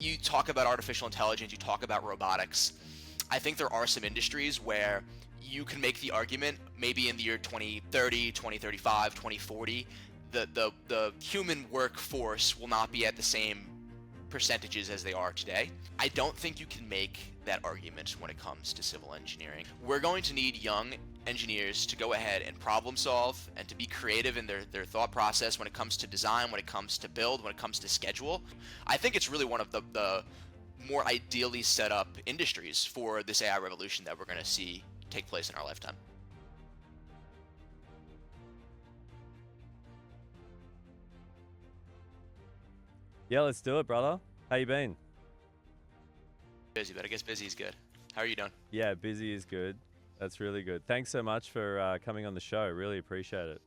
You talk about artificial intelligence, you talk about robotics. I think there are some industries where you can make the argument, maybe in the year 2030, 2035, 2040, the human workforce will not be at the same percentages as they are today. I don't think you can make that argument when it comes to civil engineering. We're going to need young engineers to go ahead and problem solve and to be creative in their thought process when it comes to design, when it comes to build, when it comes to schedule. I think it's really one of the more ideally set up industries for this AI revolution that we're going to see take place in our lifetime. Yeah, let's do it, brother. How you been? Busy, but I guess busy is good. How are you doing? Yeah, busy is good. That's really good. Thanks so much for coming on the show. Really appreciate it.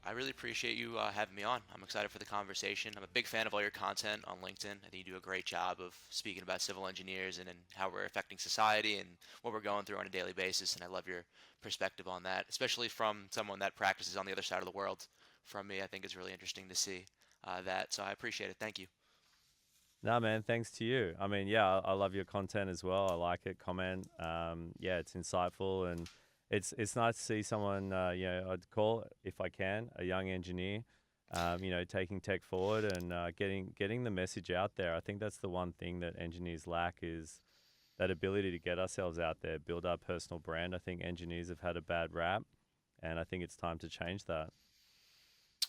I really appreciate you having me on. I'm excited for the conversation. I'm a big fan of all your content on LinkedIn. I think you do a great job of speaking about civil engineers and how we're affecting society and what we're going through on a daily basis. And I love your perspective on that, especially from someone that practices on the other side of the world. From me, I think it's really interesting to see that. So I appreciate it. Thank you. No, man, thanks to you. I mean, yeah, I love your content as well. I like it. Comment. Yeah, it's insightful and it's nice to see someone. I'd call if I can a young engineer. Taking tech forward and getting the message out there. I think that's the one thing that engineers lack is that ability to get ourselves out there, build our personal brand. I think engineers have had a bad rap, and I think it's time to change that.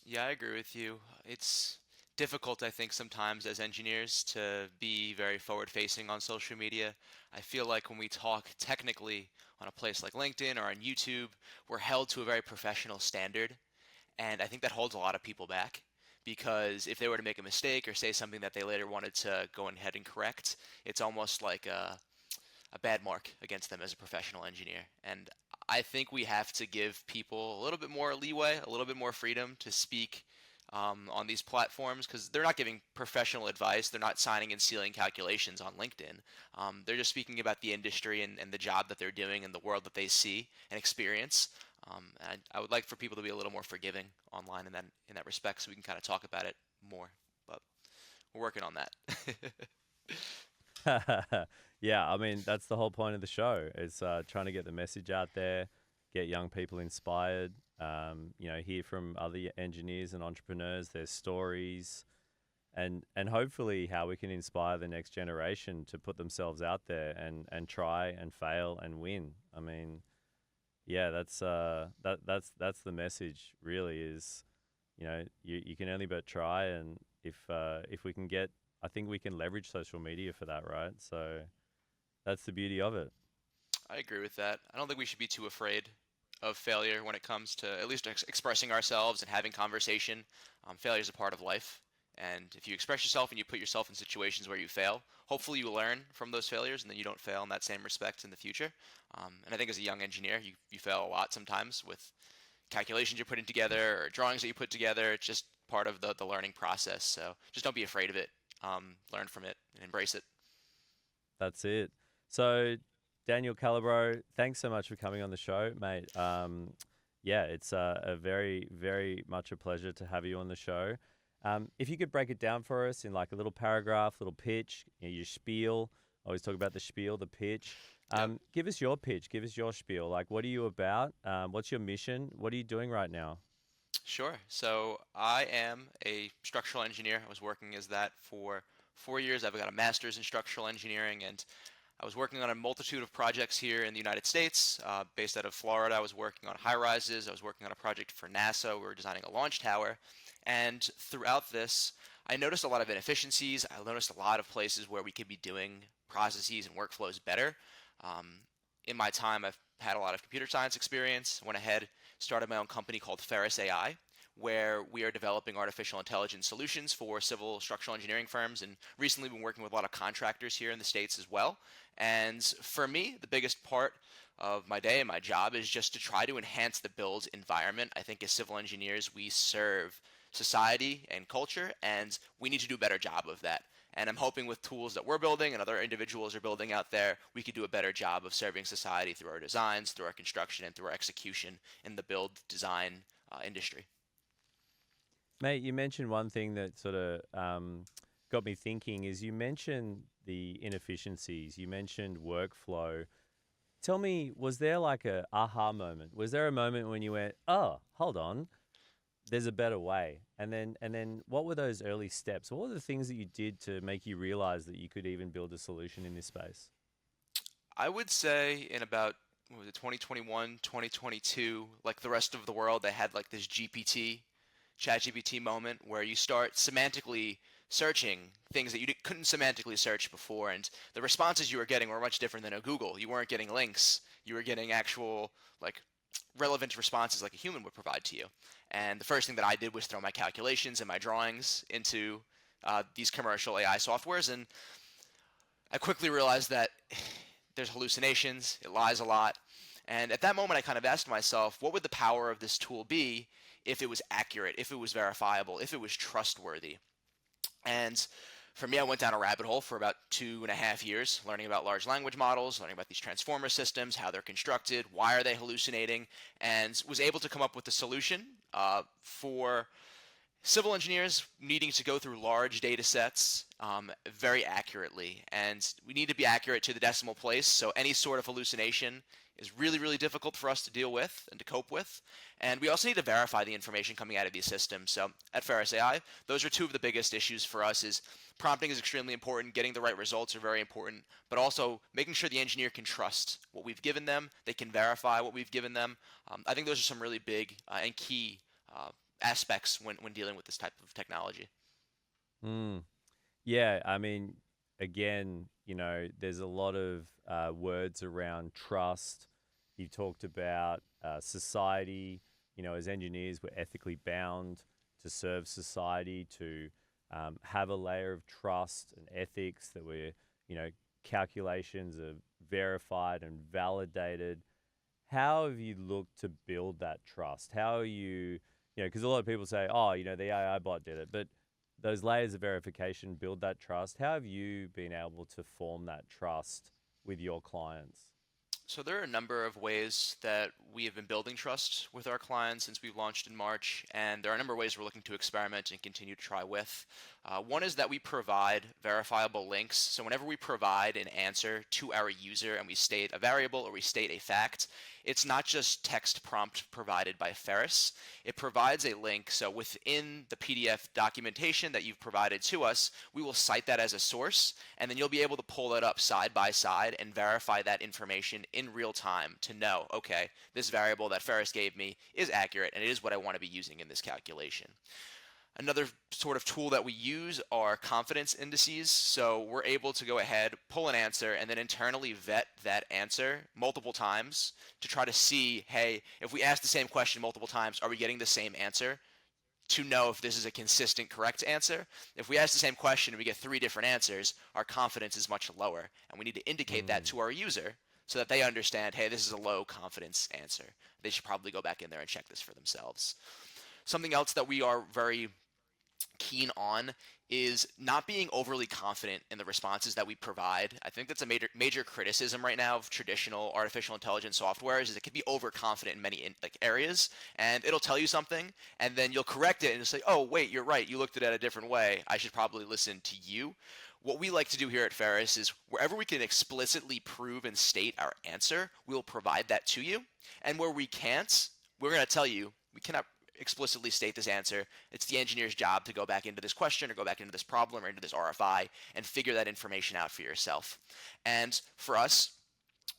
Yeah, I agree with you. It's difficult, I think, sometimes as engineers to be very forward facing on social media. I feel like when we talk technically on a place like LinkedIn or on YouTube, we're held to a very professional standard. And I think that holds a lot of people back because if they were to make a mistake or say something that they later wanted to go ahead and correct, it's almost like a bad mark against them as a professional engineer. And I think we have to give people a little bit more leeway, a little bit more freedom to speak on these platforms because they're not giving professional advice. They're not signing and sealing calculations on LinkedIn. They're just speaking about the industry and the job that they're doing and the world that they see and experience. And I would like for people to be a little more forgiving online in that respect, so we can kind of talk about it more. But we're working on that. Yeah, I mean that's the whole point of the show. Is trying to get the message out there, get young people inspired. Hear from other engineers and entrepreneurs, their stories, and hopefully how we can inspire the next generation to put themselves out there and try and fail and win. I mean, yeah, that's the message. Really, is you can only but try, and if we can get, I think we can leverage social media for that, right? So that's the beauty of it. I agree with that. I don't think we should be too afraid of failure when it comes to at least expressing ourselves and having conversation. Failure is a part of life. And if you express yourself and you put yourself in situations where you fail, hopefully you learn from those failures and then you don't fail in that same respect in the future. And I think as a young engineer, you fail a lot sometimes with calculations you're putting together or drawings that you put together. It's just part of the learning process. So just don't be afraid of it. Learn from it and embrace it. That's it. So, Daniel Calabro, thanks so much for coming on the show, mate. Yeah, it's a very, very much a pleasure to have you on the show. If you could break it down for us in like a little paragraph, little pitch, your spiel. I always talk about the spiel, the pitch. Yep. Give us your pitch. Give us your spiel. Like, what are you about? What's your mission? What are you doing right now? Sure. So I am a structural engineer. I was working as that for 4 years. I've got a master's in structural engineering, and I was working on a multitude of projects here in the United States. Based out of Florida, I was working on high rises. I was working on a project for NASA. We were designing a launch tower. And throughout this, I noticed a lot of inefficiencies. I noticed a lot of places where we could be doing processes and workflows better. Um, in my time, I've had a lot of computer science experience. Went ahead, started my own company called Ferris AI, where we are developing artificial intelligence solutions for civil structural engineering firms, and recently been working with a lot of contractors here in the States as well. And for me, the biggest part of my day and my job is just to try to enhance the build environment. I think as civil engineers, we serve society and culture, and we need to do a better job of that. And I'm hoping with tools that we're building and other individuals are building out there, we could do a better job of serving society through our designs, through our construction, and through our execution in the build design industry. Mate, you mentioned one thing that sort of got me thinking is you mentioned the inefficiencies, you mentioned workflow. Tell me, was there like a aha moment? Was there a moment when you went, "Oh, hold on, there's a better way"? And then what were those early steps? What were the things that you did to make you realize that you could even build a solution in this space? I would say in about what was it 2021, 2022, like the rest of the world, they had like this GPT, chat GPT moment where you start semantically searching things that you couldn't semantically search before, and the responses you were getting were much different than a Google. You weren't getting links, you were getting actual like relevant responses like a human would provide to you. And the first thing that I did was throw my calculations and my drawings into these commercial AI softwares, and I quickly realized that there's hallucinations, it lies a lot. And at that moment, I kind of asked myself, what would the power of this tool be if it was accurate, if it was verifiable, if it was trustworthy? And for me, I went down a rabbit hole for about 2.5 years, learning about large language models, learning about these transformer systems, how they're constructed, why are they hallucinating, and was able to come up with a solution for civil engineers needing to go through large data sets very accurately. And we need to be accurate to the decimal place, so any sort of hallucination is really, really difficult for us to deal with and to cope with. And we also need to verify the information coming out of these systems. So at Ferris AI, those are two of the biggest issues for us is prompting is extremely important, getting the right results are very important, but also making sure the engineer can trust what we've given them, they can verify what we've given them. I think those are some really big and key aspects when dealing with this type of technology. Mm. Yeah, I mean, again, there's a lot of words around trust. You talked about society. As engineers, we're ethically bound to serve society, to have a layer of trust and ethics that you know, calculations are verified and validated. How have you looked to build that trust? How are because a lot of people say, oh, the AI bot did it, but those layers of verification build that trust. How have you been able to form that trust with your clients? So there are a number of ways that we have been building trust with our clients since we've launched in March, and there are a number of ways we're looking to experiment and continue to try with. One is that we provide verifiable links. So whenever we provide an answer to our user and we state a variable or we state a fact, it's not just text prompt provided by Ferris. It provides a link. So within the PDF documentation that you've provided to us, we will cite that as a source, and then you'll be able to pull that up side by side and verify that information in real time to know, okay, this variable that Ferris gave me is accurate and it is what I want to be using in this calculation. Another sort of tool that we use are confidence indices. So we're able to go ahead, pull an answer, and then internally vet that answer multiple times to try to see, hey, if we ask the same question multiple times, are we getting the same answer? To know if this is a consistent, correct answer. If we ask the same question and we get 3 different answers, our confidence is much lower. And we need to indicate that Mm, to our user so that they understand, hey, this is a low confidence answer. They should probably go back in there and check this for themselves. Something else that we are very keen on is not being overly confident in the responses that we provide. I think that's a major criticism right now of traditional artificial intelligence softwares is it can be overconfident in many like areas, and it'll tell you something and then you'll correct it and say, oh wait, you're right, you looked at it a different way, I should probably listen to you. What we like to do here at Ferris is wherever we can explicitly prove and state our answer, we'll provide that to you, and where we can't, we're going to tell you we cannot explicitly state this answer. It's the engineer's job to go back into this question or go back into this problem or into this RFI and figure that information out for yourself. And for us,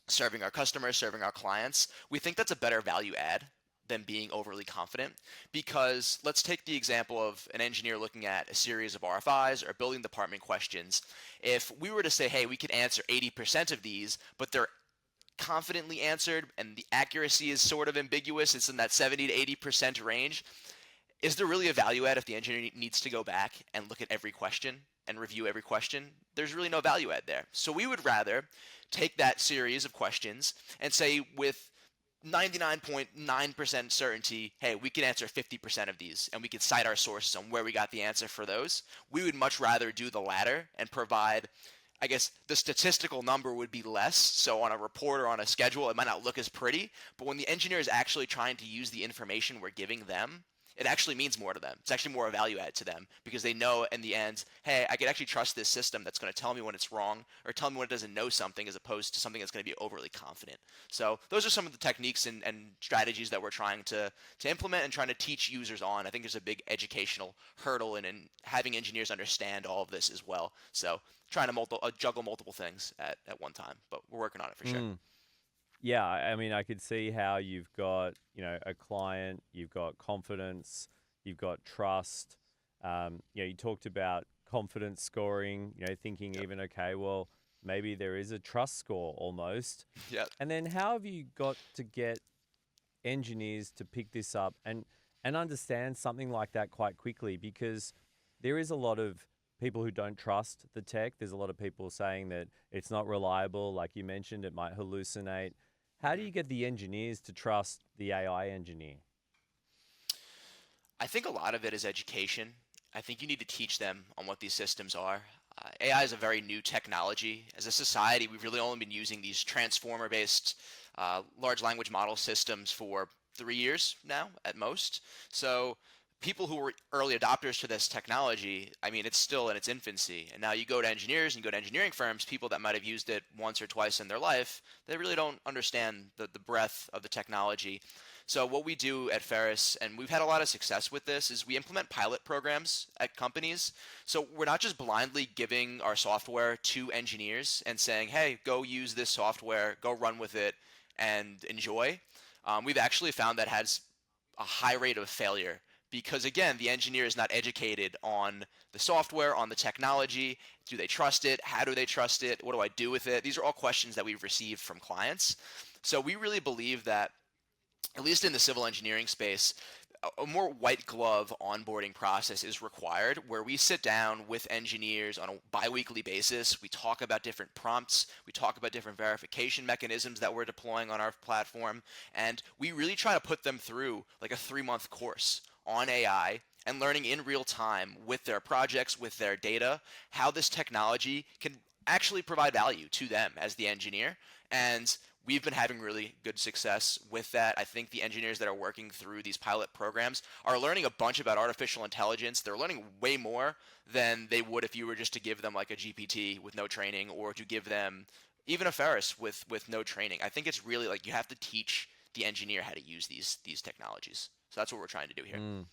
serving our customers, serving our clients, we think that's a better value add than being overly confident, because let's take the example of an engineer looking at a series of RFIs or building department questions. If we were to say, hey, we can answer 80% of these, but they're confidently answered and the accuracy is sort of ambiguous, it's in that 70 to 80% range, is there really a value add if the engineer needs to go back and look at every question and review every question? There's really no value add there. So we would rather take that series of questions and say with 99.9% certainty, hey, we can answer 50% of these and we can cite our sources on where we got the answer for those. We would much rather do the latter and provide, I guess the statistical number would be less. So on a report or on a schedule, it might not look as pretty. But when the engineer is actually trying to use the information we're giving them, it actually means more to them. It's actually more a value add to them because they know in the end, hey, I can actually trust this system that's going to tell me when it's wrong or tell me when it doesn't know something as opposed to something that's going to be overly confident. So those are some of the techniques and strategies that we're trying to implement and trying to teach users on. I think there's a big educational hurdle in having engineers understand all of this as well. So trying to juggle multiple things at one time, but we're working on it for sure. Mm. Yeah, I mean, I could see how you've got, a client, you've got confidence, you've got trust. You talked about confidence scoring, thinking Yep. even, okay, well, maybe there is a trust score almost. Yep. And then how have you got to get engineers to pick this up and understand something like that quite quickly? Because there is a lot of people who don't trust the tech. There's a lot of people saying that it's not reliable. Like you mentioned, it might hallucinate. How do Mhm. you get the engineers to trust the AI engineer? I think a lot of it is education. I think you need to teach them on what these systems are. AI is a very new technology. As a society, we've really only been using these transformer-based large language model systems for 3 years now at most. So people who were early adopters to this technology, I mean, it's still in its infancy. And now you go to engineers and you go to engineering firms, people that might have used it once or twice in their life, they really don't understand the breadth of the technology. So what we do at Ferris, and we've had a lot of success with this, is we implement pilot programs at companies. So we're not just blindly giving our software to engineers and saying, hey, go use this software, go run with it, and enjoy. We've actually found that has a high rate of failure because, again, the engineer is not educated on the software, on the technology. Do they trust it? How do they trust it? What do I do with it? These are all questions that we've received from clients. So we really believe that, at least in the civil engineering space, a more white glove onboarding process is required where we sit down with engineers on a biweekly basis. We talk about different prompts, we talk about different verification mechanisms that we're deploying on our platform, and we really try to put them through like a 3 month course on AI and learning in real time with their projects, with their data, how this technology can actually provide value to them as the engineer. And we've been having really good success with that. I think the engineers that are working through these pilot programs are learning a bunch about artificial intelligence. They're learning way more than they would if you were just to give them like a GPT with no training or to give them even a Ferris with no training. I think it's really like you have to teach the engineer how to use these technologies. So that's what we're trying to do here. Mm,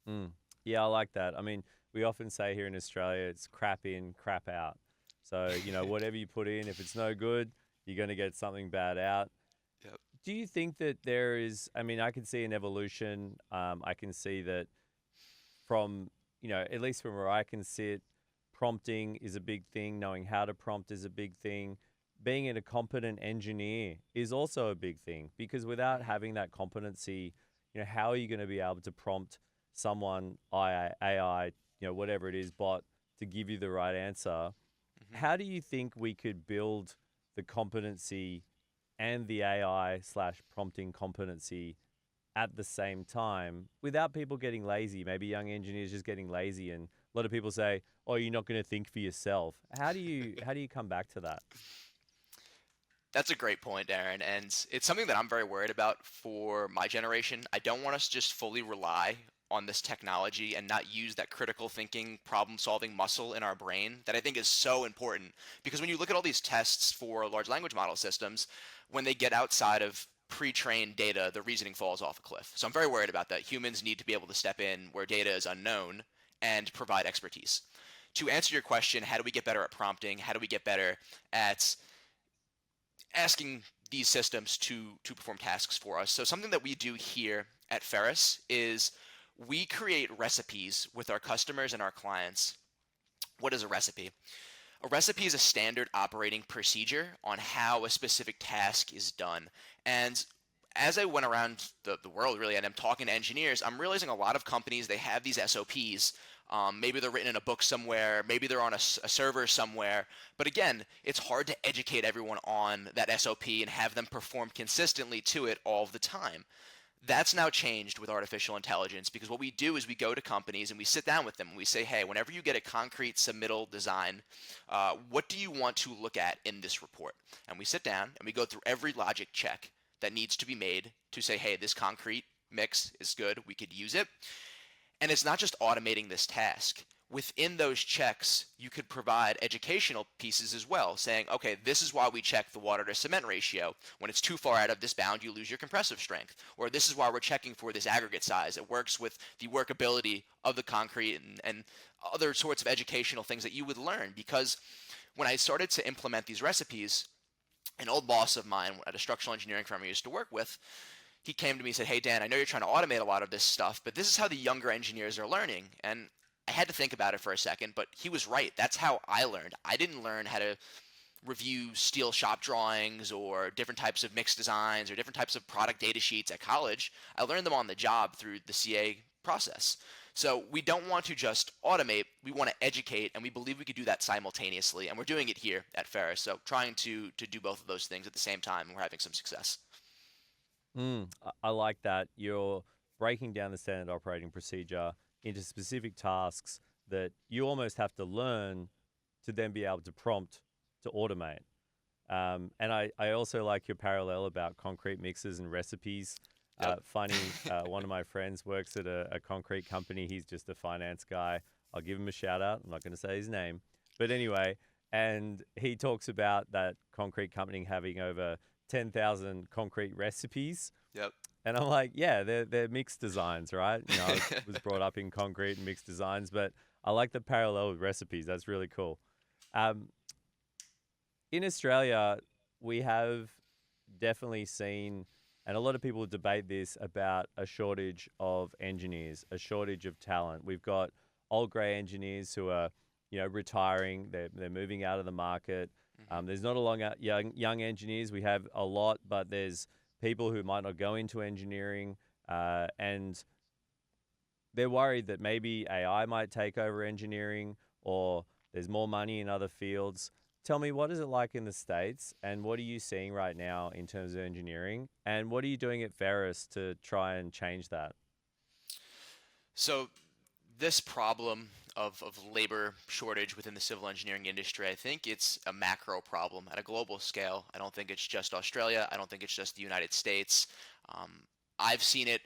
mm. Yeah, I like that. I mean, we often say here in Australia, it's crap in, crap out. So, whatever you put in, if it's no good, you're going to get something bad out. Yep. Do you think that there is, I mean, I can see an evolution. I can see that from, at least from where I can sit, prompting is a big thing. Knowing how to prompt is a big thing. Being a competent engineer is also a big thing because without Mhm. having that competency, how are you going to be able to prompt someone, AI, whatever it is, bot, to give you the right answer? Mhm. How do you think we could build the competency and the AI slash prompting competency at the same time without people getting lazy? Maybe young engineers just getting lazy, and a lot of people say, "Oh, you're not going to think for yourself." How do you come back to that? That's a great point, Darren, and it's something that I'm very worried about for my generation. I don't want us to just fully rely on this technology and not use that critical thinking, problem solving muscle in our brain that I think is so important. Because when you look at all these tests for large language model systems, when they get outside of pre trained data, the reasoning falls off a cliff. So I'm very worried about that. Humans need to be able to step in where data is unknown and provide expertise. To answer your question, how do we get better at prompting? How do we get better at asking these systems to perform tasks for us? So something that we do here at Ferris is we create recipes with our customers and our clients. What is a recipe? A recipe is a standard operating procedure on how a specific task is done. And as I went around the world really and I'm talking to engineers, I'm realizing a lot of companies, they have these SOPs. Maybe they're written in a book somewhere, maybe they're on a server somewhere. But again, it's hard to educate everyone on that SOP and have them perform consistently to it all the time. That's now changed with artificial intelligence because what we do is we go to companies and we sit down with them and we say, hey, whenever you get a concrete submittal design, what do you want to look at in this report? And we sit down and we go through every logic check that needs to be made to say, hey, this concrete mix is good, we could use it. And it's not just automating this task. Within those checks, you could provide educational pieces as well, saying, okay, this is why we check the water to cement ratio. When it's too far out of this bound, you lose your compressive strength. Or this is why we're checking for this aggregate size. It works with the workability of the concrete and other sorts of educational things that you would learn. Because when I started to implement these recipes, an old boss of mine at a structural engineering firm I used to work with, he came to me and said, "Hey, Dan, I know you're trying to automate a lot of this stuff, but this is how the younger engineers are learning." And I had to think about it for a second, but he was right. That's how I learned. I didn't learn how to review steel shop drawings or different types of mix designs or different types of product data sheets at college. I learned them on the job through the CA process. So we don't want to just automate, we want to educate, and we believe we could do that simultaneously, and we're doing it here at Ferris. So trying to do both of those things at the same time, and we're having some success. I like that. You're breaking down the standard operating procedure into specific tasks that you almost have to learn to then be able to prompt to automate. And I also like your parallel about concrete mixes and recipes. Yep. Funny, one of my friends works at a concrete company. He's just a finance guy. I'll give him a shout out. I'm not going to say his name. But anyway, and he talks about that concrete company having over 10,000 concrete recipes. Yep. And I'm like, yeah, they're mixed designs, right? You know, I was brought up in concrete and mixed designs, but I like the parallel with recipes. That's really cool. Um, in Australia, we have definitely seen, and a lot of people debate this about a shortage of engineers, a shortage of talent. We've got old grey engineers who are, retiring. They're moving out of the market. Hmm. There's not a lot of young engineers. We have a lot, but there's people who might not go into engineering, and they're worried that maybe AI might take over engineering or there's more money in other fields. Tell me, what is it like in the States and what are you seeing right now in terms of engineering? And what are you doing at Ferris to try and change that? So this problem of labor shortage within the civil engineering industry, I think it's a macro problem at a global scale. I don't think it's just Australia. I don't think it's just the United States. Um, I've seen it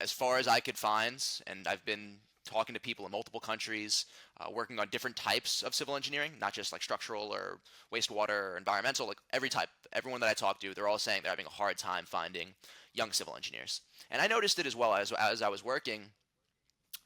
as far as I could find, and I've been talking to people in multiple countries, working on different types of civil engineering, not just like structural or wastewater or environmental, like every type. Everyone that I talk to, they're all saying they're having a hard time finding young civil engineers. And I noticed it as well as I was working.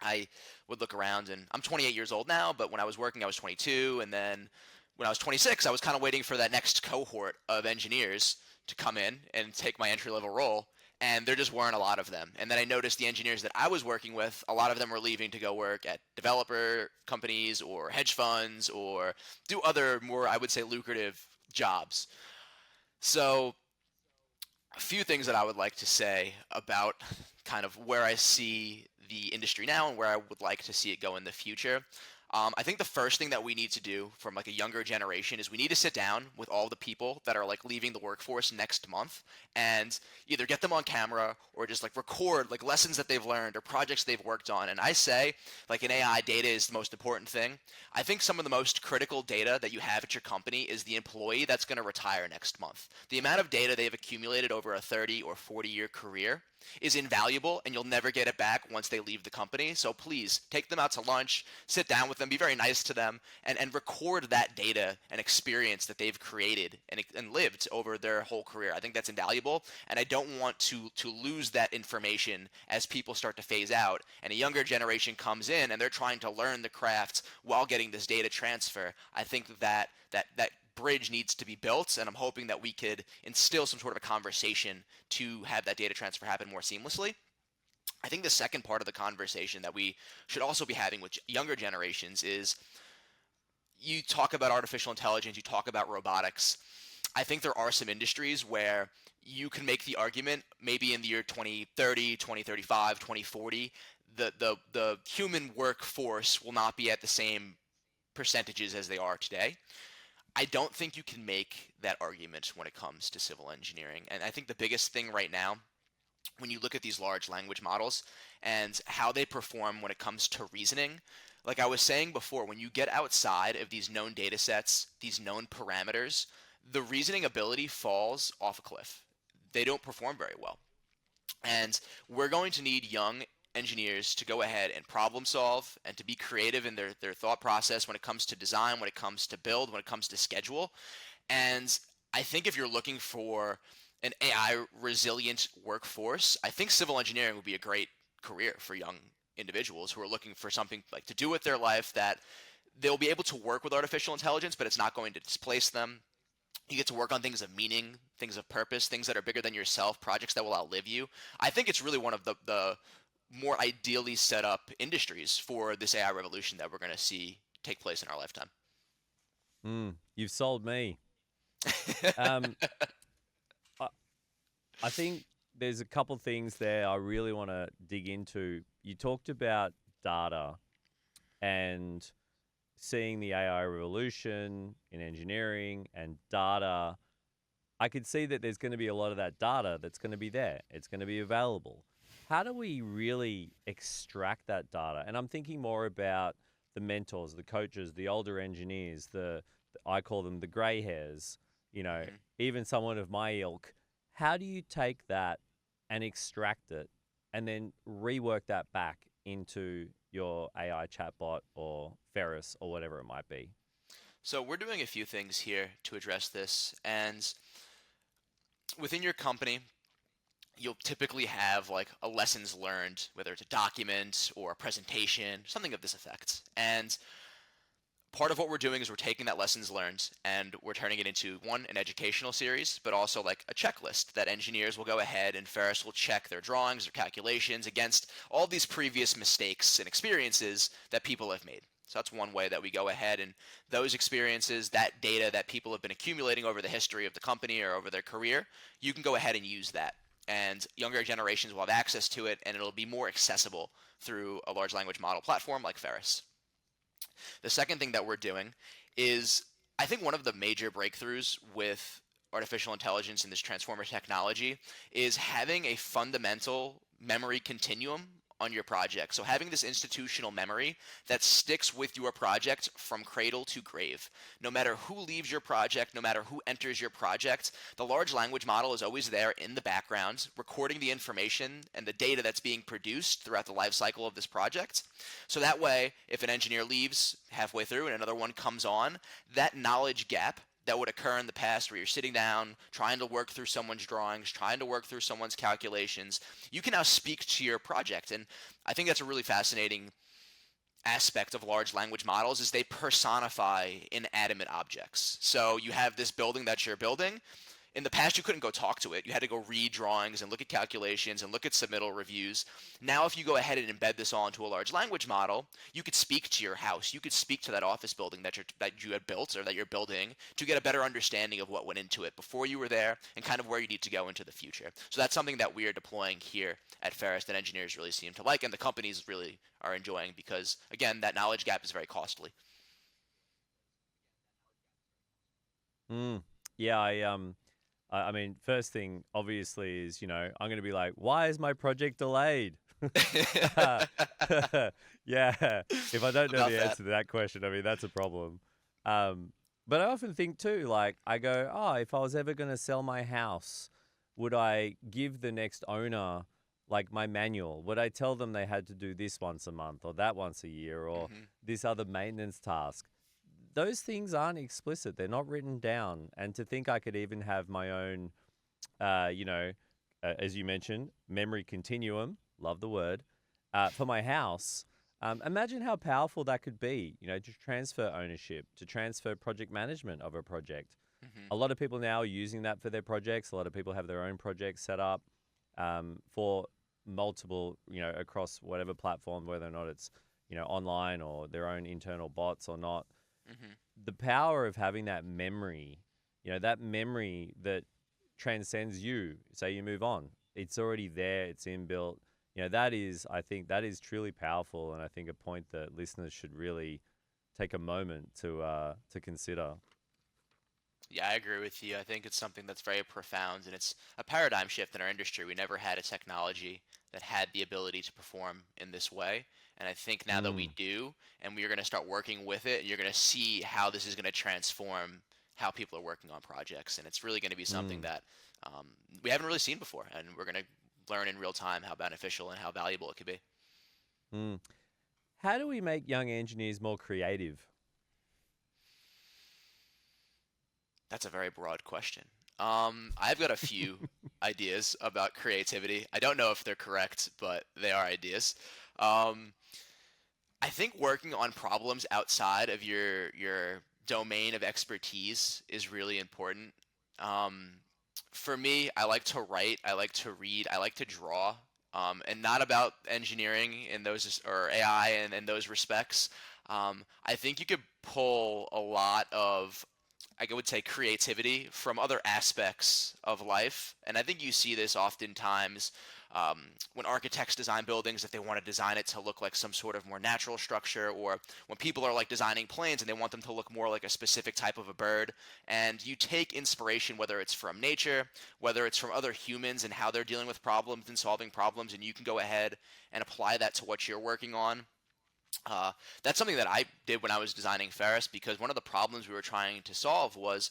I would look around, and I'm 28 years old now, but when I was working, I was 22, and then when I was 26, I was kind of waiting for that next cohort of engineers to come in and take my entry level role, and there just weren't a lot of them. And then I noticed the engineers that I was working with, a lot of them were leaving to go work at developer companies or hedge funds or do other more, I would say, lucrative jobs. So a few things that I would like to say about kind of where I see the industry now and where I would like to see it go in the future. I think the first thing that we need to do from like a younger generation is we need to sit down with all the people that are like leaving the workforce next month and either get them on camera or just like record like lessons that they've learned or projects they've worked on. And I say like in AI, data is the most important thing. I think some of the most critical data that you have at your company is the employee that's going to retire next month. The amount of data they've accumulated over a 30 or 40-year career is invaluable and you'll never get it back once they leave the company. So please take them out to lunch, sit down with them, be very nice to them, and record that data and experience that they've created and lived over their whole career. I think that's invaluable, and I don't want to lose that information as people start to phase out and a younger generation comes in and they're trying to learn the craft while getting this data transfer. I think that bridge needs to be built, and I'm hoping that we could instill some sort of a conversation to have that data transfer happen more seamlessly. I think the second part of the conversation that we should also be having with younger generations is you talk about artificial intelligence, you talk about robotics. I think there are some industries where you can make the argument maybe in the year 2030, 2035, 2040, the human workforce will not be at the same percentages as they are today. I don't think you can make that argument when it comes to civil engineering. And I think the biggest thing right now, when you look at these large language models and how they perform when it comes to reasoning, like I was saying before, when you get outside of these known data sets, these known parameters, the reasoning ability falls off a cliff. They don't perform very well. And we're going to need young engineers to go ahead and problem solve and to be creative in their thought process when it comes to design, when it comes to build, when it comes to schedule. And I think if you're looking for an AI resilient workforce, I think civil engineering would be a great career for young individuals who are looking for something like to do with their life that they'll be able to work with artificial intelligence, but it's not going to displace them. You get to work on things of meaning, things of purpose, things that are bigger than yourself, projects that will outlive you. I think it's really one of the more ideally set up industries for this AI revolution that we're going to see take place in our lifetime. You've sold me. Um, I, I think there's a couple things there I really want to dig into. You talked about data and seeing the AI revolution in engineering and data. I could see that there's going to be a lot of that data that's going to be there. It's going to be available. How do we really extract that data? And I'm thinking more about the mentors, the coaches, the older engineers, I call them the gray hairs, you know, Mhm. even someone of my ilk. How do you take that and extract it and then rework that back into your AI chatbot or Ferris or whatever it might be? So we're doing a few things here to address this, and within your company, you'll typically have like a lessons learned, whether it's a document or a presentation, something of this effect. And part of what we're doing is we're taking that lessons learned and we're turning it into one, an educational series, but also like a checklist that engineers will go ahead and Ferris will check their drawings or calculations against all these previous mistakes and experiences that people have made. So that's one way that we go ahead and those experiences, that data that people have been accumulating over the history of the company or over their career, you can go ahead and use that. And younger generations will have access to it and it'll be more accessible through a large language model platform like Ferris. The second thing that we're doing is I think one of the major breakthroughs with artificial intelligence and this transformer technology is having a fundamental memory continuum on your project. So having this institutional memory that sticks with your project from cradle to grave. No matter who leaves your project, no matter who enters your project, the large language model is always there in the background, recording the information and the data that's being produced throughout the life cycle of this project. So that way, if an engineer leaves halfway through and another one comes on, that knowledge gap that would occur in the past where you're sitting down trying to work through someone's drawings, trying to work through someone's calculations, you can now speak to your project. And I think that's a really fascinating aspect of large language models is they personify inanimate objects. So you have this building that you're building. In the past, you couldn't go talk to it. You had to go read drawings and look at calculations and look at submittal reviews. Now, if you go ahead and embed this all into a large language model, you could speak to your house. You could speak to that office building that you had built or that you're building to get a better understanding of what went into it before you were there and kind of where you need to go into the future. So that's something that we are deploying here at Ferris that engineers really seem to like and the companies really are enjoying because, again, that knowledge gap is very costly. Mm. Yeah, I mean, first thing obviously is, I'm going to be like, why is my project delayed? Yeah, if I don't know About the that. answer to that question, I mean, that's a problem. Um, but I often think too, like, I go, oh, if I was ever going to sell my house, would I give the next owner like my manual? Would I tell them they had to do this once a month or that once a year or Hmm. this other maintenance task? Those things aren't explicit. They're not written down. And to think I could even have my own, uh, you know, as you mentioned, memory continuum, love the word, for my house. Imagine how powerful that could be, to transfer ownership, to transfer project management of a project. Hmm. A lot of people now are using that for their projects. A lot of people have their own projects set up for multiple, across whatever platform, whether or not it's, online or their own internal bots or not. Hmm. The power of having that memory that transcends you, say you move on, it's already there, it's inbuilt. I think that is truly powerful. And I think a point that listeners should really take a moment to consider. Yeah, I agree with you. I think it's something that's very profound and it's a paradigm shift in our industry. We never had a technology that had the ability to perform in this way. And I think now that we Mm, do, and we are going to start working with it, and you're going to see how this is going to transform how people are working on projects. And it's really going to be something mm. that we haven't really seen before. And we're going to learn in real time how beneficial and how valuable it could be. Mm. How do we make young engineers more creative? That's a very broad question. I've got a few ideas about creativity. I don't know if they're correct, but they are ideas. Um, I think working on problems outside of your domain of expertise is really important. Um, for me, I like to write, I like to read, I like to draw, and not about engineering in those or AI and in those respects. I think you could pull a lot of I would say creativity from other aspects of life. And I think you see this oftentimes when architects design buildings, if they want to design it to look like some sort of more natural structure, or when people are like designing planes and they want them to look more like a specific type of a bird. And you take inspiration, whether it's from nature, whether it's from other humans and how they're dealing with problems and solving problems, and you can go ahead and apply that to what you're working on. Uh, that's something that I did when I was designing Ferris, because one of the problems we were trying to solve was,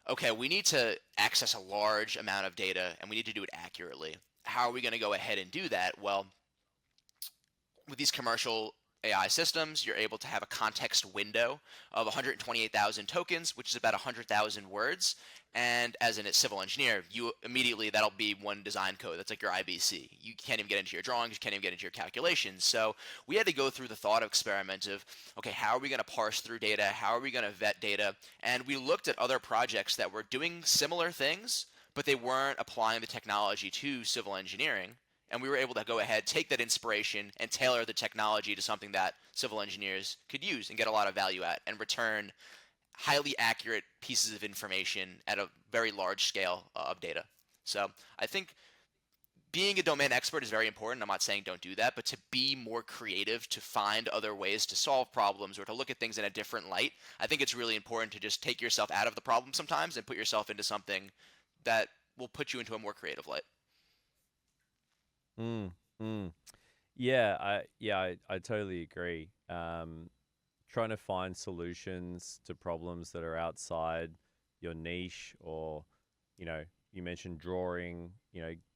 okay, we need to access a large amount of data and we need to do it accurately. How are we going to go ahead and do that? Well, with these commercial AI systems, you're able to have a context window of 128,000 tokens, which is about 100,000 words. And as a civil engineer, you immediately that'll be one design code. That's like your IBC. You can't even get into your drawings. You can't even get into your calculations. So we had to go through the thought experiment of, okay, how are we going to parse through data? How are we going to vet data? And we looked at other projects that were doing similar things, but they weren't applying the technology to civil engineering, and we were able to go ahead, take that inspiration, and tailor the technology to something that civil engineers could use and get a lot of value at, and return highly accurate pieces of information at a very large scale of data. So I think being a domain expert is very important. I'm not saying don't do that, but to be more creative, to find other ways to solve problems or to look at things in a different light, I think it's really important to just take yourself out of the problem sometimes and put yourself into something that will put you into a more creative light. Mm, mm. Yeah, I totally agree. Trying to find solutions to problems that are outside your niche, or you know, you mentioned drawing,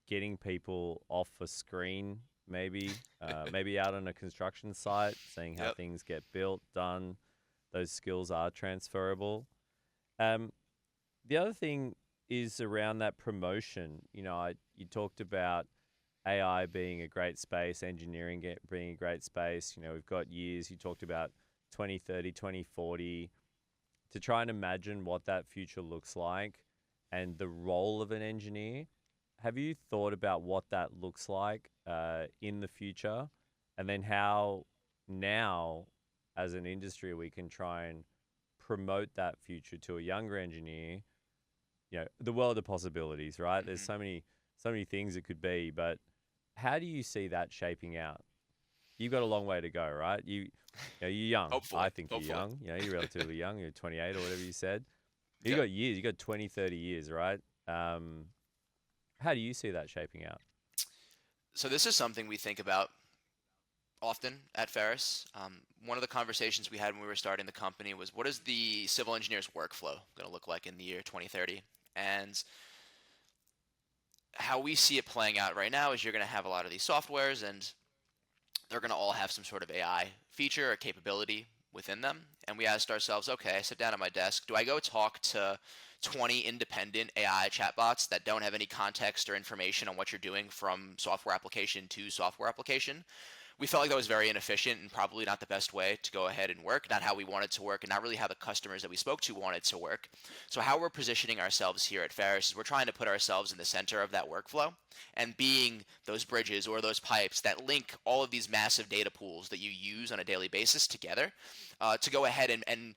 getting people off a screen, maybe out on a construction site, seeing how Yep. things get built, done. Those skills are transferable. Um, the other thing is around that promotion. You talked about AI being a great space, being a great space. We've got years. You talked about 2030, 2040, to try and imagine what that future looks like and the role of an engineer. Have you thought about what that looks like in the future, and then how now, as an industry, we can try and promote that future to a younger engineer? The world of possibilities, right? There's Hmm. so many things it could be, but how do you see that shaping out? You've got a long way to go, right? You're young. I Hopefully. think you're Hopefully. young. You're relatively young. You're 28 or whatever you said. You Yep. got years. You got 20, 30 years, right? Um, how do you see that shaping out? So this is something we think about often at Ferris. One of the conversations we had when we were starting the company was, what is the civil engineer's workflow going to look like in the year 2030? And how we see it playing out right now is you're going to have a lot of these softwares, and they're going to all have some sort of AI feature or capability within them. And we asked ourselves, okay, I sit down at my desk. Do I go talk to 20 independent AI chatbots that don't have any context or information on what you're doing from software application to software application? We felt like that was very inefficient and probably not the best way to go ahead and work, not how we wanted to work, and not really how the customers that we spoke to wanted to work. So, how we're positioning ourselves here at Ferris is we're trying to put ourselves in the center of that workflow and being those bridges or those pipes that link all of these massive data pools that you use on a daily basis together to go ahead and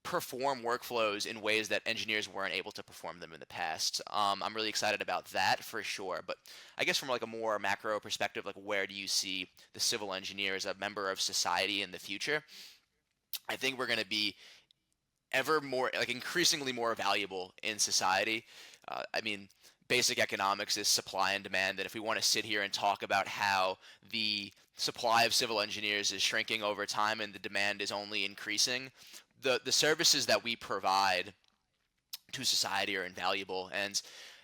perform workflows in ways that engineers weren't able to perform them in the past. I'm really excited about that for sure. But I guess from like a more macro perspective, like where do you see the civil engineer as a member of society in the future? I think we're going to be ever more, like increasingly more valuable in society. I mean, basic economics is supply and demand. And if we want to sit here and talk about how the supply of civil engineers is shrinking over time and the demand is only increasing, the services that we provide to society are invaluable. And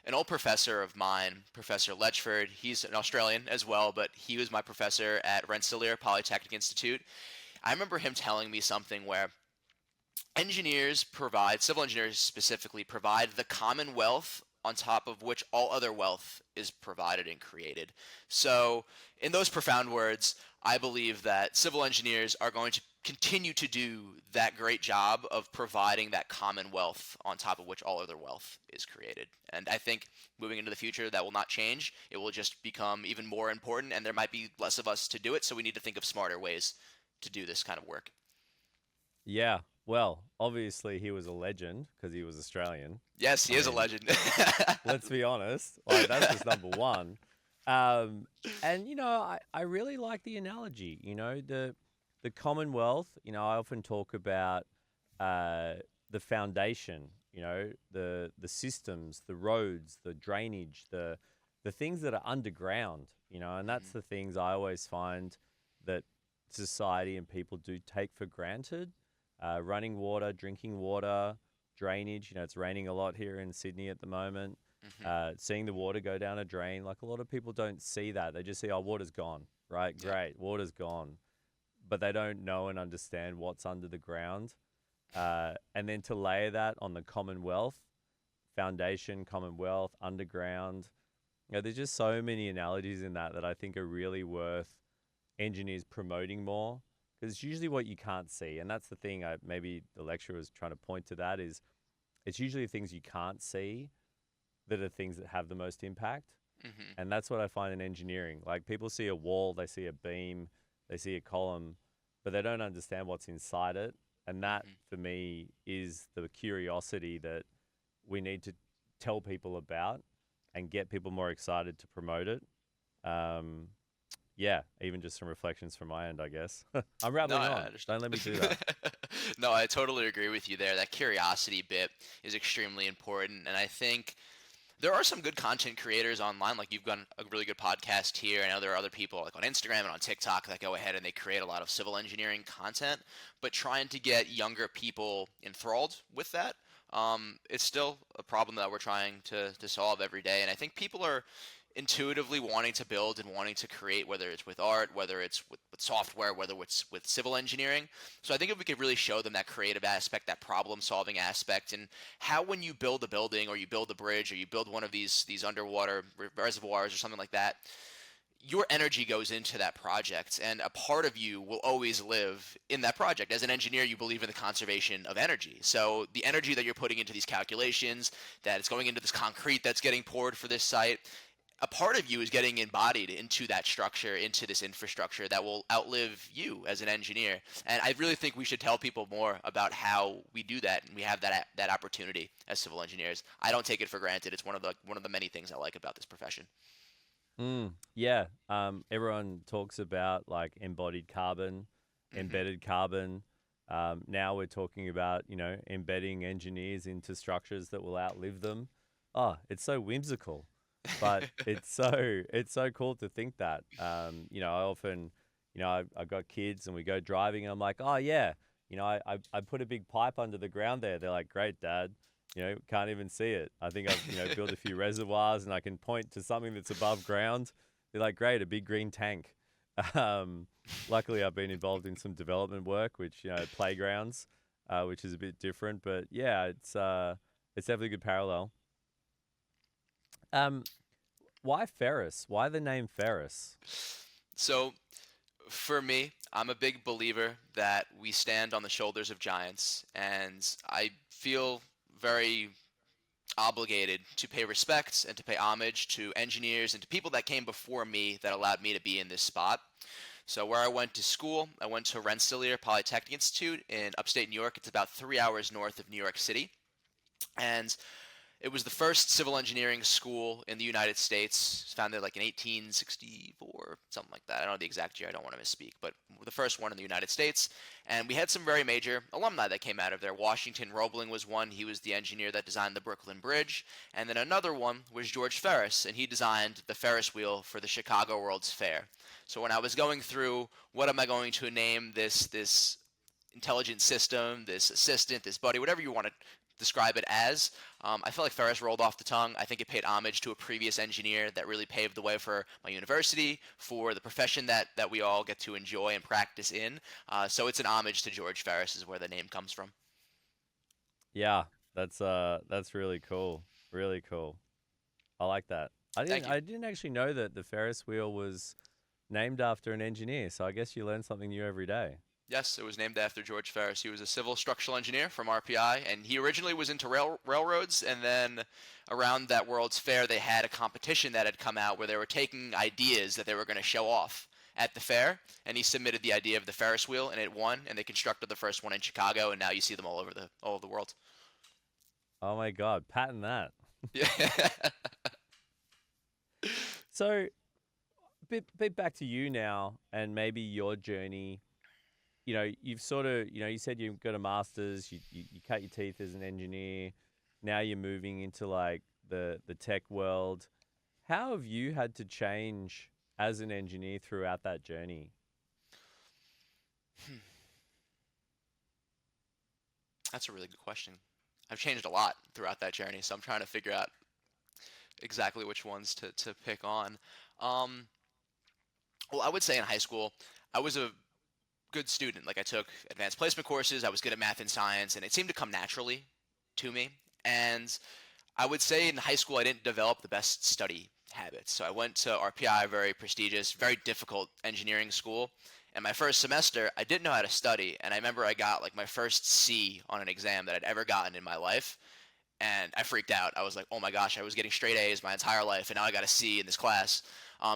an old professor of mine, Professor Letchford. He's an Australian as well, but he was my professor at Rensselaer Polytechnic Institute. I remember him telling me something where engineers provide, civil engineers specifically, provide the common wealth on top of which all other wealth is provided and created. So, in those profound words, I believe that civil engineers are going to continue to do that great job of providing that common wealth on top of which all other wealth is created. And I think moving into the future, that will not change. It will just become even more important, and there might be less of us to do it. So, we need to think of smarter ways to do this kind of work. Yeah. Well, obviously he was a legend because he was Australian. Yes, he I is a mean, legend. let's be honest. Like that's just number one. Um, and I really like the analogy. The Commonwealth. I often talk about uh, the foundation. The systems, the roads, the drainage, the things that are underground. And that's Mhm. the things I always find that society and people do take for granted. Running water, drinking water, drainage. It's raining a lot here in Sydney at the moment. Mhm. Seeing the water go down a drain, like a lot of people don't see that. They just see, oh, water's gone, right? Yeah. Great, water's gone. But they don't know and understand what's under the ground. And then to layer that on the Commonwealth, foundation, Commonwealth, underground, there's just so many analogies in that I think are really worth engineers promoting more because it's usually what you can't see. And that's the thing. Maybe the lecturer was trying to point to that is it's usually things you can't see that are things that have the most impact. Mhm. And that's what I find in engineering. Like people see a wall, they see a beam, they see a column, but they don't understand what's inside it. And that Mhm. for me is the curiosity that we need to tell people about and get people more excited to promote it. Um, yeah, even just some reflections from my end, I guess. I'm No, rambling I on. understand. Don't let me do that. No, I totally agree with you there. That curiosity bit is extremely important, and I think there are some good content creators online. Like you've got a really good podcast here. I know there are other people like on Instagram and on TikTok that go ahead and they create a lot of civil engineering content, but trying to get younger people enthralled with that, it's still a problem that we're trying to solve every day. And I think people are intuitively wanting to build and wanting to create, whether it's with art, whether it's with software, whether it's with civil engineering. So I think if we could really show them that creative aspect, that problem solving aspect, and how when you build a building or you build a bridge or you build one of these underwater reservoirs or something like that, your energy goes into that project, and a part of you will always live in that project. As an engineer, you believe in the conservation of energy. So the energy that you're putting into these calculations, that it's going into this concrete that's getting poured for this site, a part of you is getting embodied into that structure, into this infrastructure that will outlive you as an engineer. And I really think we should tell people more about how we do that, and we have that opportunity as civil engineers. I don't take it for granted. It's one of the many things I like about this profession. Yeah. Everyone talks about like embodied carbon, Hmm. embedded carbon. Now we're talking about, embedding engineers into structures that will outlive them. Oh, it's so whimsical, but it's so cool to think that. I often, I've got kids and we go driving and I'm like, oh yeah, I put a big pipe under the ground there. They're like, great, Dad. Can't even see it. I think I've, built a few reservoirs and I can point to something that's above ground. They're like, great, a big green tank. Um, Luckily, I've been involved in some development work, which, playgrounds, which is a bit different. But yeah, it's definitely a good parallel. Um, why Ferris? Why the name Ferris? So for me, I'm a big believer that we stand on the shoulders of giants, and I feel very obligated to pay respect and to pay homage to engineers and to people that came before me that allowed me to be in this spot. So where I went to school, I went to Rensselaer Polytechnic Institute in upstate New York. It's about 3 hours north of New York City. And it was the first civil engineering school in the United States. It was founded like in 1864, something like that. I don't know the exact year. I don't want to misspeak, but the first one in the United States. And we had some very major alumni that came out of there. Washington Roebling was one. He was the engineer that designed the Brooklyn Bridge. And then another one was George Ferris, and he designed the Ferris wheel for the Chicago World's Fair. So when I was going through what am I going to name this intelligent system, this assistant, this buddy, whatever you want to describe it as. I feel like Ferris rolled off the tongue. I think it paid homage to a previous engineer that really paved the way for my university, for the profession that we all get to enjoy and practice in. So it's an homage to George Ferris, is where the name comes from. Yeah, that's really cool. Really cool. I like that. Thank you. I didn't actually know that the Ferris wheel was named after an engineer, so I guess you learn something new every day. Yes, it was named after George Ferris. He was a civil structural engineer from RPI, and he originally was into railroads. And then around that World's Fair, they had a competition that had come out where they were taking ideas that they were going to show off at the fair. And he submitted the idea of the Ferris wheel, and it won. And they constructed the first one in Chicago, and now you see them all over the world. Oh my God, patent that. Yeah. So, bit back to you now, and maybe your journey. You've sort of, you said you got a master's, you cut your teeth as an engineer. Now you're moving into like the tech world. How have you had to change as an engineer throughout that journey? That's a really good question. I've changed a lot throughout that journey, so I'm trying to figure out exactly which ones to pick on. Um, well, I would say in high school, I was a good student. Like I took advanced placement courses, I was good at math and science, and it seemed to come naturally to me. And I would say in high school, I didn't develop the best study habits. So I went to RPI, very prestigious, very difficult engineering school. And my first semester, I didn't know how to study. And I remember I got like my first C on an exam that I'd ever gotten in my life. And I freaked out. I was like, oh my gosh, I was getting straight A's my entire life, and now I got a C in this class.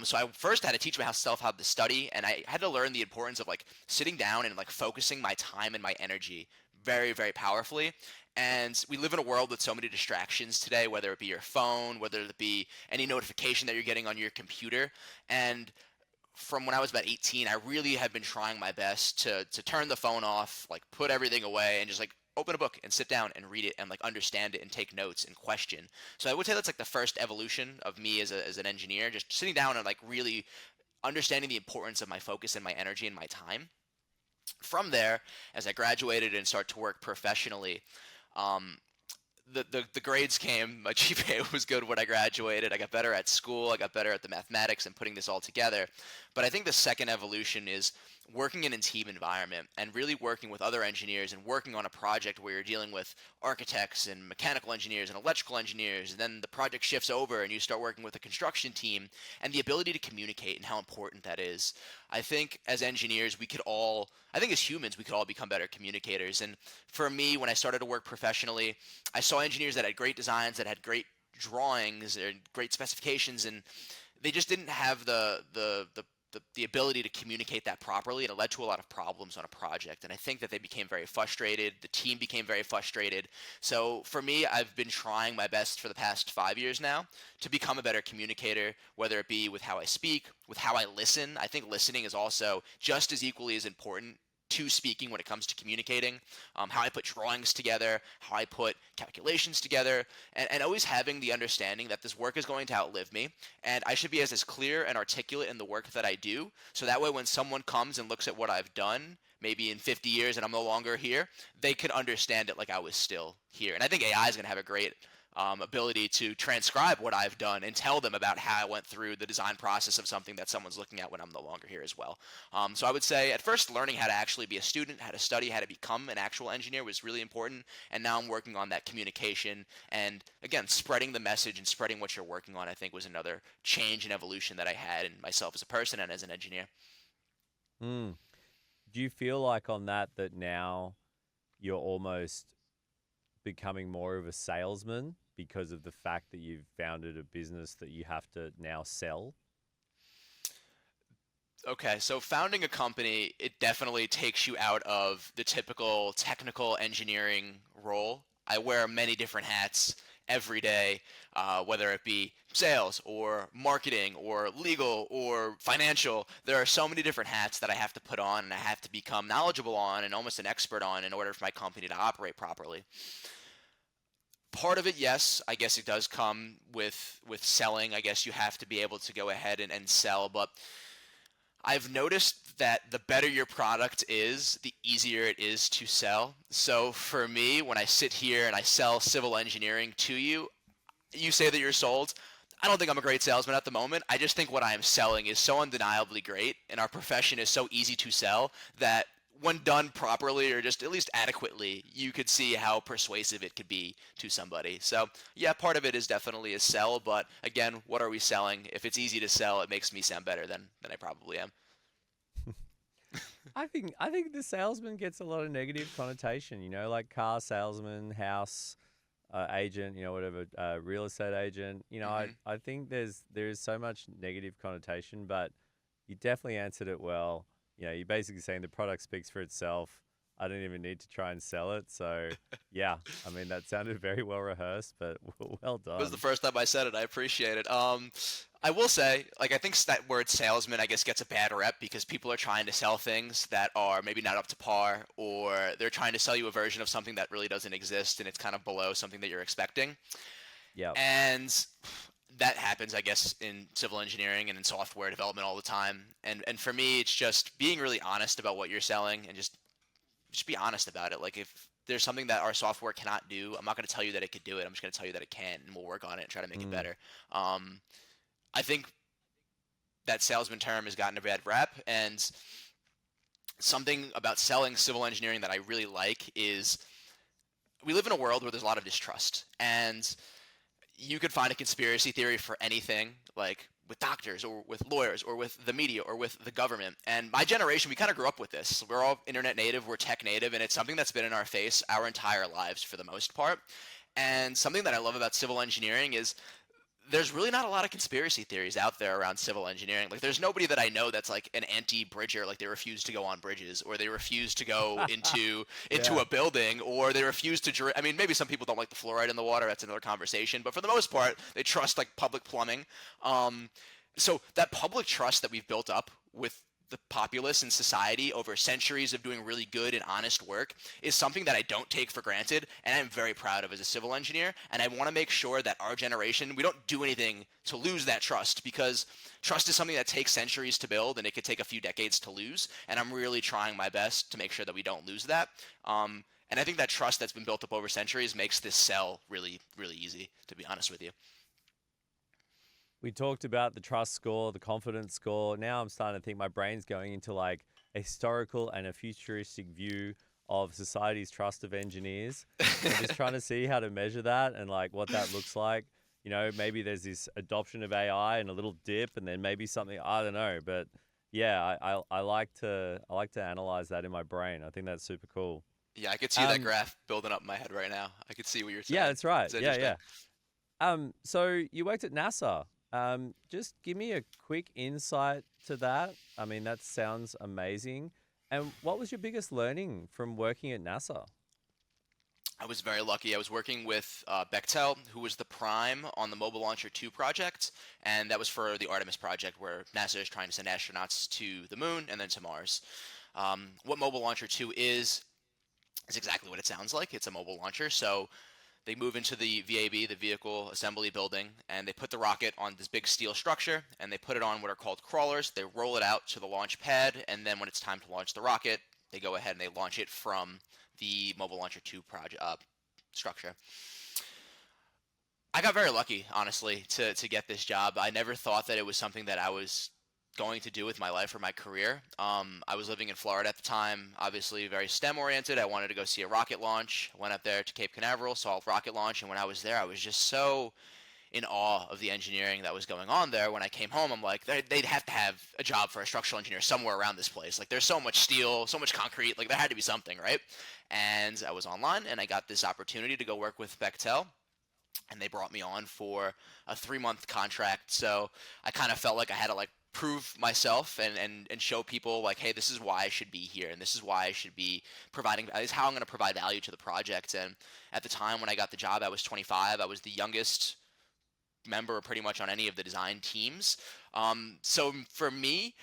So I first had to teach myself how to study, and I had to learn the importance of like sitting down and like focusing my time and my energy very, very powerfully. And we live in a world with so many distractions today, whether it be your phone, whether it be any notification that you're getting on your computer. And from when I was about 18, I really have been trying my best to turn the phone off, like put everything away, and just like open a book and sit down and read it and like understand it and take notes and question. So I would say that's like the first evolution of me as an engineer, just sitting down and like really understanding the importance of my focus and my energy and my time. From there, as I graduated and started to work professionally, um, the grades came. My GPA was good when I graduated. I got better at school. I got better at the mathematics and putting this all together. But I think the second evolution is working in a team environment and really working with other engineers and working on a project where you're dealing with architects and mechanical engineers and electrical engineers. And then the project shifts over and you start working with a construction team, and the ability to communicate and how important that is. I think as engineers, I think as humans, we could all become better communicators. And for me, when I started to work professionally, I saw engineers that had great designs, that had great drawings and great specifications, and they just didn't have the ability to communicate that properly, and it led to a lot of problems on a project. And I think that they became very frustrated. The team became very frustrated. So for me, I've been trying my best for the past 5 years now to become a better communicator, whether it be with how I speak, with how I listen. I think listening is also just as equally as important to speaking when it comes to communicating. How I put drawings together, how I put calculations together, and always having the understanding that this work is going to outlive me, and I should be as clear and articulate in the work that I do, so that way when someone comes and looks at what I've done, maybe in 50 years and I'm no longer here, they can understand it like I was still here. And I think AI is going to have a great ability to transcribe what I've done and tell them about how I went through the design process of something that someone's looking at when I'm no longer here as well. So I would say at first learning how to actually be a student, how to study, how to become an actual engineer was really important. And now I'm working on that communication and again, spreading the message and spreading what you're working on, I think was another change and evolution that I had in myself as a person and as an engineer. Mm. Do you feel like on that now you're almost becoming more of a salesman because of the fact that you've founded a business that you have to now sell? Okay, so founding a company, it definitely takes you out of the typical technical engineering role. I wear many different hats every day, whether it be sales or marketing or legal or financial. There are so many different hats that I have to put on and I have to become knowledgeable on and almost an expert on in order for my company to operate properly. Part of it, yes, I guess it does come with selling. I guess you have to be able to go ahead and sell, but I've noticed that the better your product is, the easier it is to sell. So for me, when I sit here and I sell civil engineering to you, you say that you're sold. I don't think I'm a great salesman at the moment. I just think what I am selling is so undeniably great, and our profession is so easy to sell that when done properly or just at least adequately, you could see how persuasive it could be to somebody. So, yeah, part of it is definitely a sell, but again, what are we selling? If it's easy to sell, it makes me sound better than I probably am. I think the salesman gets a lot of negative connotation. Like car salesman, house agent, whatever, real estate agent. I Hmm. I think there is so much negative connotation, but you definitely answered it well. You're basically saying the product speaks for itself. I don't even need to try and sell it. So yeah, I mean that sounded very well rehearsed, but well It was the done. first time I said it. I appreciate it. I will say, like, I think that word salesman, I guess, gets a bad rep because people are trying to sell things that are maybe not up to par, or they're trying to sell you a version of something that really doesn't exist and it's kind of below something that you're expecting. Yep. And that happens, I guess, in civil engineering and in software development all the time. And for me, it's just being really honest about what you're selling and just be honest about it. Like if there's something that our software cannot do, I'm not going to tell you that it could do it. I'm just going to tell you that it can, and we'll work on it and try to make it Mm. better. Um, I think that salesman term has gotten a bad rap, and something about selling civil engineering that I really like is we live in a world where there's a lot of distrust, and you could find a conspiracy theory for anything, like with doctors or with lawyers or with the media or with the government. And my generation, we kind of grew up with this. We're all internet native, we're tech native, and it's something that's been in our face our entire lives for the most part. And something that I love about civil engineering is there's really not a lot of conspiracy theories out there around civil engineering. Like, there's nobody that I know that's like an anti-bridger, like they refuse to go on bridges, or they refuse to go into Yeah. a building, or they refuse to drink. I mean, maybe some people don't like the fluoride in the water. That's another conversation. But for the most part, they trust like public plumbing. Um, so that public trust that we've built up with the populace and society over centuries of doing really good and honest work is something that I don't take for granted, and I'm very proud of as a civil engineer. And I want to make sure that our generation, we don't do anything to lose that trust, because trust is something that takes centuries to build and it could take a few decades to lose. And I'm really trying my best to make sure that we don't lose that. And I think that trust that's been built up over centuries makes this sell really, really easy, to be honest with you. We talked about the trust score, the confidence score. Now I'm starting to think my brain's going into like a historical and a futuristic view of society's trust of engineers and just trying to see how to measure that and like what that looks like. Maybe there's this adoption of AI and a little dip and then maybe something I don't know, but yeah, I like to analyze that in my brain. I think that's super cool. Yeah, I could see that Um graph building up in my head right now. I could see what you're yeah, saying. that's right. It's Yeah, interesting. yeah. So you worked at NASA. Just give me a quick insight to that. I mean, that sounds amazing. And what was your biggest learning from working at NASA? I was very lucky. I was working with Bechtel, who was the prime on the Mobile Launcher 2 project, and that was for the Artemis project, where NASA is trying to send astronauts to the moon and then to Mars. What Mobile Launcher 2 is exactly what it sounds like. It's a mobile launcher. So they move into the VAB, the Vehicle Assembly Building, and they put the rocket on this big steel structure, and they put it on what are called crawlers. They roll it out to the launch pad, and then when it's time to launch the rocket, they go ahead and they launch it from the Mobile Launcher 2 project structure. I got very lucky, honestly, to get this job. I never thought that it was something that I was going to do with my life or my career. I was living in Florida at the time, obviously very STEM oriented. I wanted to go see a rocket launch. I went up there to Cape Canaveral, saw a rocket launch, and when I was there, I was just so in awe of the engineering that was going on there. When I came home, I'm like, they'd have to have a job for a structural engineer somewhere around this place. Like, there's so much steel, so much concrete. Like, there had to be something, right? And I was online, and I got this opportunity to go work with Bechtel, and they brought me on for a 3 month contract. So I kind of felt like I had to like prove myself and show people like, hey, this is why I should be here, and this is why I should be providing. This is how I'm going to provide value to the project. And at the time when I got the job, I was 25. I was the youngest member pretty much on any of the design teams. So for me,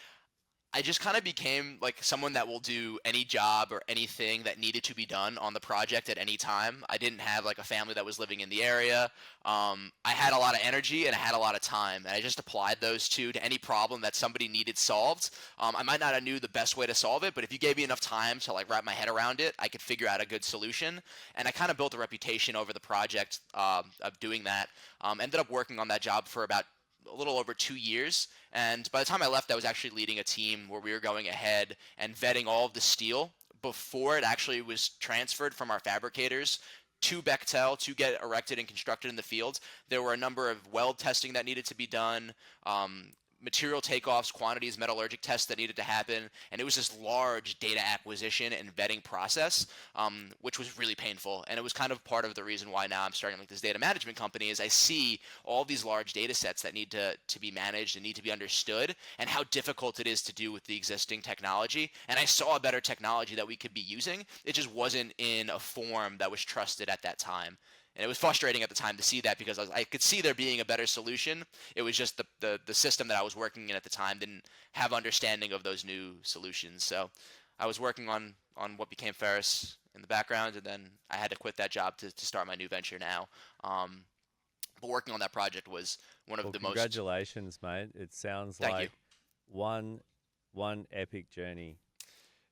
I just kind of became like someone that will do any job or anything that needed to be done on the project at any time. I didn't have like a family that was living in the area. I had a lot of energy and I had a lot of time, and I just applied those two to any problem that somebody needed solved. I might not have knew the best way to solve it, but if you gave me enough time to like wrap my head around it, I could figure out a good solution. And I kind of built a reputation over the project of doing that. Ended up working on that job for about a little over 2 years. And by the time I left, I was actually leading a team where we were going ahead and vetting all of the steel before it actually was transferred from our fabricators to Bechtel to get erected and constructed in the field. There were a number of weld testing that needed to be done, material takeoffs, quantities, metallurgic tests that needed to happen, and it was this large data acquisition and vetting process, which was really painful. And it was kind of part of the reason why now I'm starting like this data management company is I see all these large data sets that need to be managed and need to be understood, and how difficult it is to do with the existing technology. And I saw a better technology that we could be using. It just wasn't in a form that was trusted at that time. And it was frustrating at the time to see that because I could see there being a better solution. It was just the system that I was working in at the time didn't have understanding of those new solutions. So I was working on what became Ferris in the background, and then I had to quit that job to start my new venture now. Um, but working on that project was one of Well, the most. congratulations, mate. It sounds Thank you. like one one epic journey.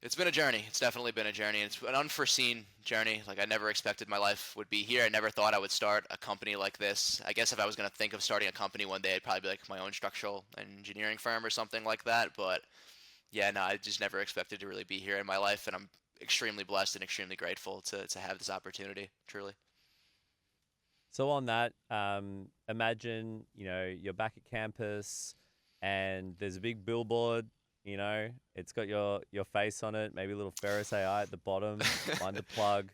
It's been a journey. It's definitely been a journey. It's an unforeseen journey. Like I never expected my life would be here. I never thought I would start a company like this. I guess if I was going to think of starting a company one day, it'd probably be like my own structural engineering firm or something like that. But yeah, no, I just never expected to really be here in my life, and I'm extremely blessed and extremely grateful to have this opportunity. Truly. So on that, imagine you're back at campus, and there's a big billboard. It's got your face on it, maybe a little Ferris AI at the bottom. Find the plug.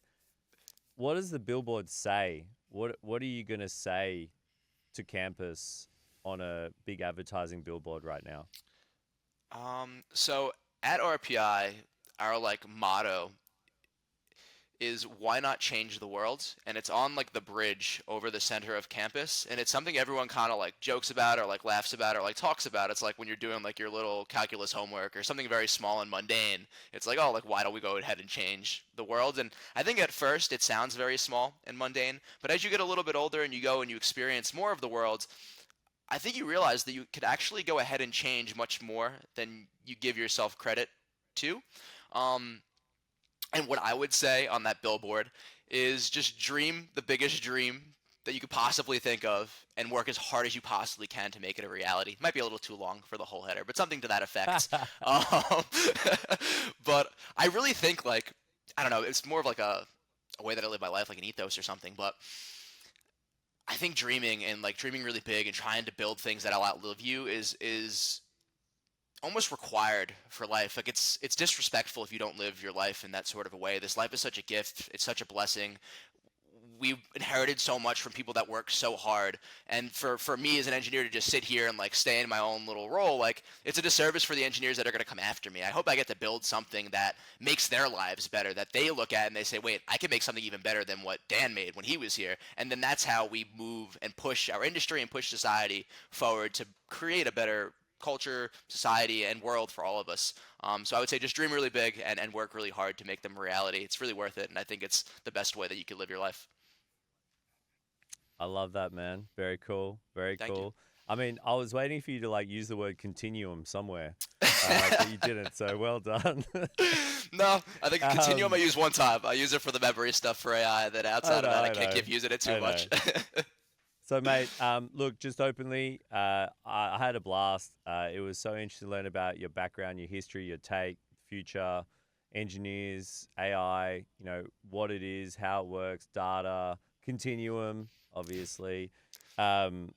What does the billboard say? What are you gonna say to campus on a big advertising billboard right now? So at RPI, our like motto is why not change the world? And it's on like the bridge over the center of campus. And it's something everyone kind of like jokes about or like laughs about or like talks about. It's like when you're doing like your little calculus homework or something very small and mundane. It's like, oh, like why don't we go ahead and change the world? And I think at first it sounds very small and mundane. But as you get a little bit older and you go and you experience more of the world, I think you realize that you could actually go ahead and change much more than you give yourself credit to. Um, and what I would say on that billboard is just dream the biggest dream that you could possibly think of and work as hard as you possibly can to make it a reality. Might be a little too long for the whole header, but something to that effect. Um, but I really think like I don't know, it's more of like a way that I live my life, like an ethos or something. But I think dreaming and like dreaming really big and trying to build things that'll outlive you is almost required for life. Like it's disrespectful if you don't live your life in that sort of a way. This life is such a gift. It's such a blessing. We inherited so much from people that work so hard, and for me as an engineer to just sit here and like stay in my own little role, like it's a disservice for the engineers that are going to come after me. I hope I get to build something that makes their lives better, that they look at and they say, wait, I can make something even better than what Dan made when he was here. And then that's how we move and push our industry and push society forward to create a better culture, society, and world for all of us. So I would say just dream really big and work really hard to make them a reality. It's really worth it, and I think it's the best way that you can live your life. I love that, man. Very cool. Very Thank you. cool. I mean, I was waiting for you to like use the word continuum somewhere, but you didn't. So well done. No, I think Continuum I um, use one time. I use it for the memory stuff for AI. Then I outside of know, that, I I can't know, keep using it too I know. much. So, mate, look, just openly, I had a blast. It was so interesting to learn about your background, your history, your take, future, engineers, AI, what it is, how it works, data, continuum, obviously. Um,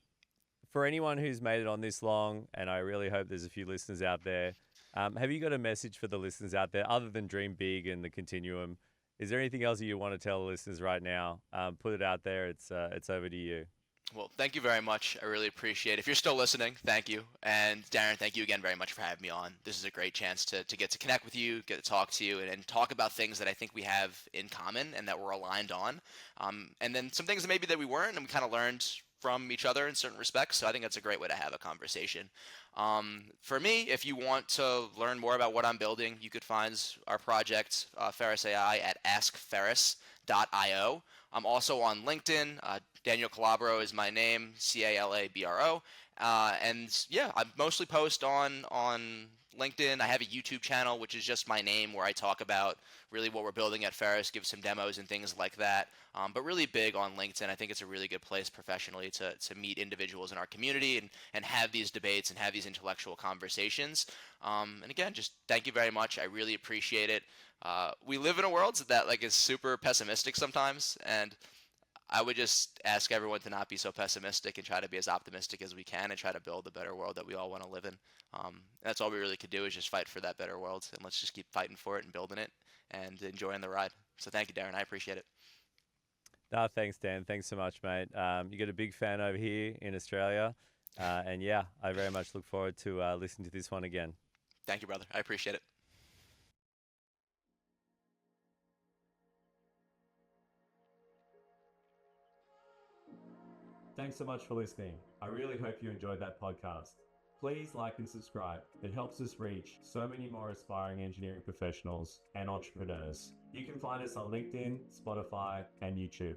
for anyone who's made it on this long, and I really hope there's a few listeners out there, have you got a message for the listeners out there other than dream big and the continuum? Is there anything else you want to tell the listeners right now? Put it out there. It's over to you. Well, thank you very much. I really appreciate it. If you're still listening, thank you. And Darren, thank you again very much for having me on. This is a great chance to get to connect with you, get to talk to you, and talk about things that I think we have in common and that we're aligned on. And then some things that maybe that we weren't, and we kind of learned from each other in certain respects. So I think that's a great way to have a conversation. For me, if you want to learn more about what I'm building, you could find our project, Ferris AI, at askferris.io. I'm also on LinkedIn. Daniel Calabro is my name, Calabro. And yeah, I mostly post on LinkedIn. I have a YouTube channel, which is just my name, where I talk about really what we're building at Ferris, give some demos and things like that. But really big on LinkedIn. I think it's a really good place professionally to meet individuals in our community and have these debates and have these intellectual conversations. And again, just thank you very much. I really appreciate it. We live in a world that like is super pessimistic sometimes, and I would just ask everyone to not be so pessimistic and try to be as optimistic as we can and try to build a better world that we all want to live in. That's all we really could do is just fight for that better world, and let's just keep fighting for it and building it and enjoying the ride. So thank you, Darren. I appreciate it. No, thanks, Dan. Thanks so much, mate. You got a big fan over here in Australia. And yeah, I very much look forward to listening to this one again. Thank you, brother. I appreciate it. Thanks so much for listening. I really hope you enjoyed that podcast. Please like and subscribe. It helps us reach so many more aspiring engineering professionals and entrepreneurs. You can find us on LinkedIn, Spotify, and YouTube.